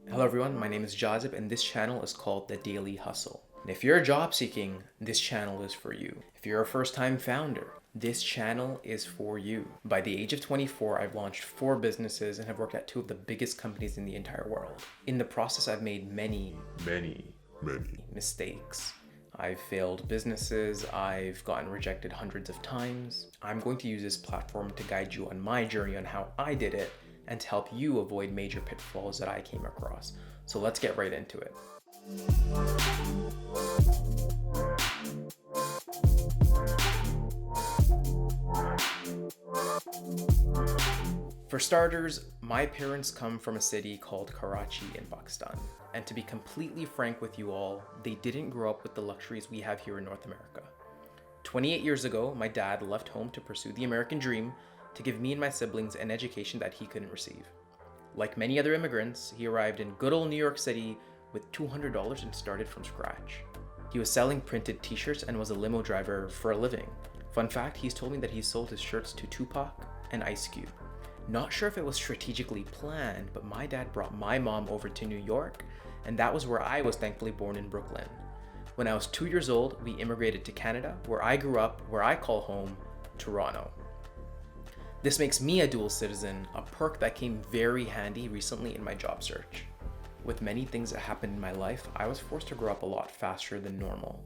Hello everyone, my name is Jazib and this channel is called The Daily Hustle. And if you're job seeking, this channel is for you. If you're a first-time founder, this channel is for you. By the age of 24, I've launched 4 businesses and have worked at 2 of the biggest companies in the entire world. In the process, I've made many mistakes. I've failed businesses, I've gotten rejected hundreds of times. I'm going to use this platform to guide you on my journey on how I did it and to help you avoid major pitfalls that I came across. So let's get right into it. For starters, my parents come from a city called Karachi in Pakistan. And to be completely frank with you all, they didn't grow up with the luxuries we have here in North America. 28 years ago, my dad left home to pursue the American dream to give me and my siblings an education that he couldn't receive. Like many other immigrants, he arrived in good old New York City with $200 and started from scratch. He was selling printed t-shirts and was a limo driver for a living. Fun fact, he's told me that he sold his shirts to Tupac and Ice Cube. Not sure if it was strategically planned, but my dad brought my mom over to New York, and that was where I was thankfully born in Brooklyn. When I was 2 years old, we immigrated to Canada, where I grew up, where I call home, Toronto. This makes me a dual citizen, a perk that came very handy recently in my job search. With many things that happened in my life, I was forced to grow up a lot faster than normal.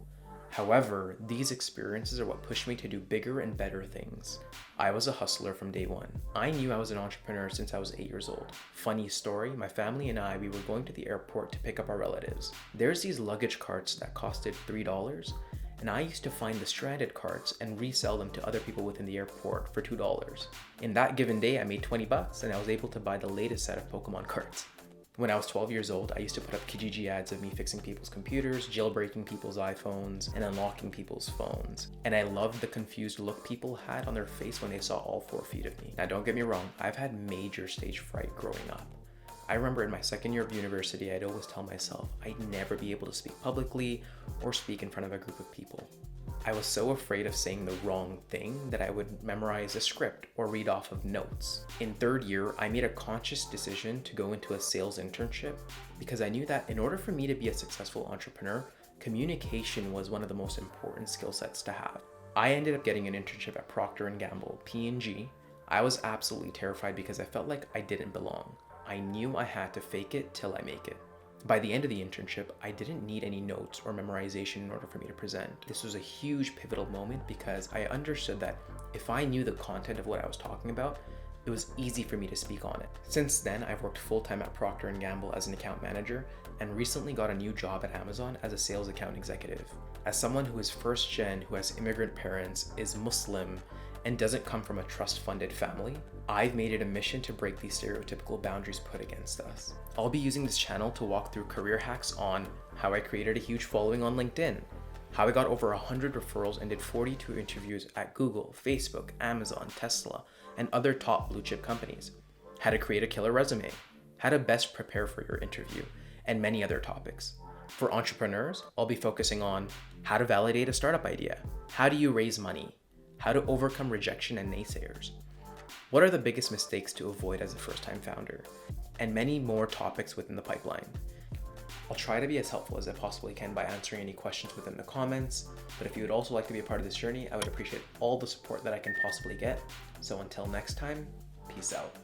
However, these experiences are what pushed me to do bigger and better things. I was a hustler from day one. I knew I was an entrepreneur since I was 8 years old. Funny story, my family and I, we were going to the airport to pick up our relatives. There's these luggage carts that costed $3, and I used to find the stranded carts and resell them to other people within the airport for $2. In that given day, I made 20 bucks and I was able to buy the latest set of Pokemon cards. When I was 12 years old, I used to put up Kijiji ads of me fixing people's computers, jailbreaking people's iPhones, and unlocking people's phones. And I loved the confused look people had on their face when they saw all 4 feet of me. Now don't get me wrong, I've had major stage fright growing up. I remember in my second year of university, I'd always tell myself I'd never be able to speak publicly or speak in front of a group of people. I was so afraid of saying the wrong thing that I would memorize a script or read off of notes. In 3rd year, I made a conscious decision to go into a sales internship because I knew that in order for me to be a successful entrepreneur, communication was one of the most important skill sets to have. I ended up getting an internship at Procter & Gamble, P&G. I was absolutely terrified because I felt like I didn't belong. I knew I had to fake it till I make it. By the end of the internship, I didn't need any notes or memorization in order for me to present. This was a huge pivotal moment because I understood that if I knew the content of what I was talking about, it was easy for me to speak on it. Since then, I've worked full-time at Procter & Gamble as an account manager and recently got a new job at Amazon as a sales account executive. As someone who is first gen, who has immigrant parents, is Muslim, and doesn't come from a trust-funded family, I've made it a mission to break these stereotypical boundaries put against us. I'll be using this channel to walk through career hacks on how I created a huge following on LinkedIn, how I got over 100 referrals and did 42 interviews at Google, Facebook, Amazon, Tesla, and other top blue chip companies, how to create a killer resume, how to best prepare for your interview, and many other topics. For entrepreneurs, I'll be focusing on how to validate a startup idea, how do you raise money, how to overcome rejection and naysayers, what are the biggest mistakes to avoid as a first-time founder, and many more topics within the pipeline. I'll try to be as helpful as I possibly can by answering any questions within the comments, but if you would also like to be a part of this journey, I would appreciate all the support that I can possibly get. So until next time, peace out.